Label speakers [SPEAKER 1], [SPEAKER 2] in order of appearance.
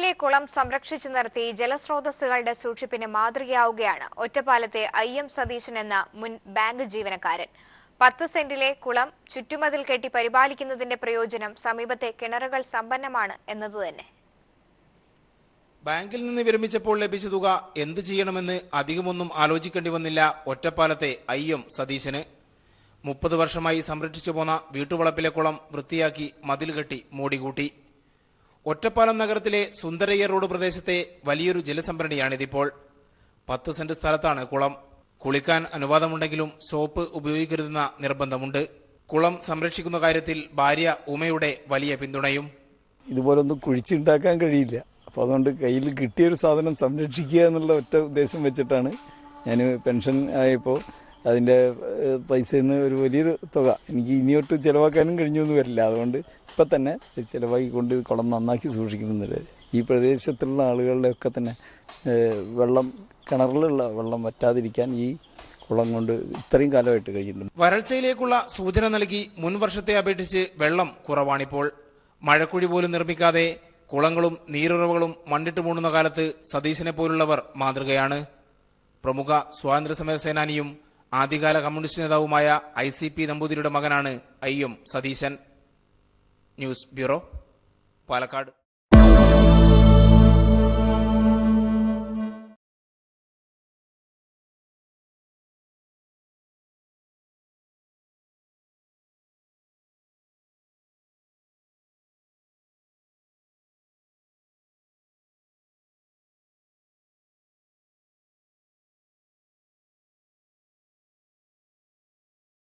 [SPEAKER 1] പറച്ചിയിലെ കുളം സംരക്ഷിച്ചു നിർത്തി ജലസ്രോതസ്സുകളുടെ സൂക്ഷിപ്പിന് മാതൃകയാവുകയാണ് ഒറ്റപ്പാലത്തെ IM സതീശൻ എന്ന മുൻ ബാങ്ക് ജീവനക്കാരൻ. 10 സെന്റിലെ കുളം ചുറ്റുമതിൽ കെട്ടി പരിപാലിക്കുന്നതിന്റെ പ്രയോജനം സമീപത്തെ കിണറുകൾ സമ്പന്നമാണ് എന്നതുതന്നെ.
[SPEAKER 2] ബാങ്കിൽ നിന്ന് വിരമിച്ചപ്പോൾ ലഭിച്ച തുക എന്ത് ചെയ്യണമെന്ന് അധികമൊന്നും ആലോചിക്കേണ്ടി വന്നില്ല ഒറ്റപ്പാലത്തെ IM സതീശന്. 30 വർഷമായി സംരക്ഷിച്ചു പോന്ന വീട്ടുവളപ്പിലെ കുളം വൃത്തിയാക്കി മതിൽ കെട്ടി മോടികൂട്ടി. ഒറ്റപ്പാലം നഗരത്തിലെ സുന്ദരയ്യ റോഡ് പ്രദേശത്തെ വലിയൊരു ജലസംഭരണിയാണിതിപ്പോൾ. 10 സെന്റ് സ്ഥലത്താണ് കുളം. കുളിക്കാൻ അനുവാദമുണ്ടെങ്കിലും സോപ്പ് ഉപയോഗിക്കരുതെന്ന നിർബന്ധമുണ്ട്. കുളം സംരക്ഷിക്കുന്ന കാര്യത്തിൽ ഭാര്യ ഉമയുടെ വലിയ പിന്തുണയും.
[SPEAKER 3] ഇതുപോലൊന്നും കുഴിച്ചുണ്ടാക്കാൻ കഴിയില്ല. അപ്പോൾ അതുകൊണ്ട് കയ്യിൽ കിട്ടിയൊരു സാധനം സംരക്ഷിക്കുക എന്നുള്ള ഒറ്റ ഉദ്ദേശം വെച്ചിട്ടാണ് ഞാൻ പെൻഷൻ ആയപ്പോൾ അതിൻ്റെ പൈസയിൽ നിന്ന് ഒരു വലിയൊരു തുക എനിക്ക് ഇനിയൊട്ട് ചിലവാക്കാനും കഴിഞ്ഞൊന്നും വരില്ല. അതുകൊണ്ട് ഇപ്പം തന്നെ ചിലവാക്കിക്കൊണ്ട് കുളം നന്നാക്കി സൂക്ഷിക്കുന്നുണ്ട്. ഈ പ്രദേശത്തുള്ള ആളുകളുടെയൊക്കെ തന്നെ വെള്ളം, കിണറിലുള്ള വെള്ളം വറ്റാതിരിക്കാൻ ഈ കുളം കൊണ്ട് ഇത്രയും കാലമായിട്ട് കഴിയുന്നുണ്ട്.
[SPEAKER 2] വരൾച്ചയിലേക്കുള്ള സൂചന നൽകി മുൻ വർഷത്തെ അപേക്ഷിച്ച് വെള്ളം കുറവാണിപ്പോൾ. മഴക്കുഴി പോലും നിർമ്മിക്കാതെ കുളങ്ങളും നീരുറവകളും മണ്ണിട്ട് മൂടുന്ന കാലത്ത് സതീശനെ പോലുള്ളവർ മാതൃകയാണ്. പ്രമുഖ സ്വാതന്ത്ര്യസമര സേനാനിയും ആദ്യകാല കമ്മ്യൂണിസ്റ്റ് നേതാവുമായ ICP നമ്പൂതിരിയുടെ മകനാണ് IM Satheesan. News bureau, Palakkad.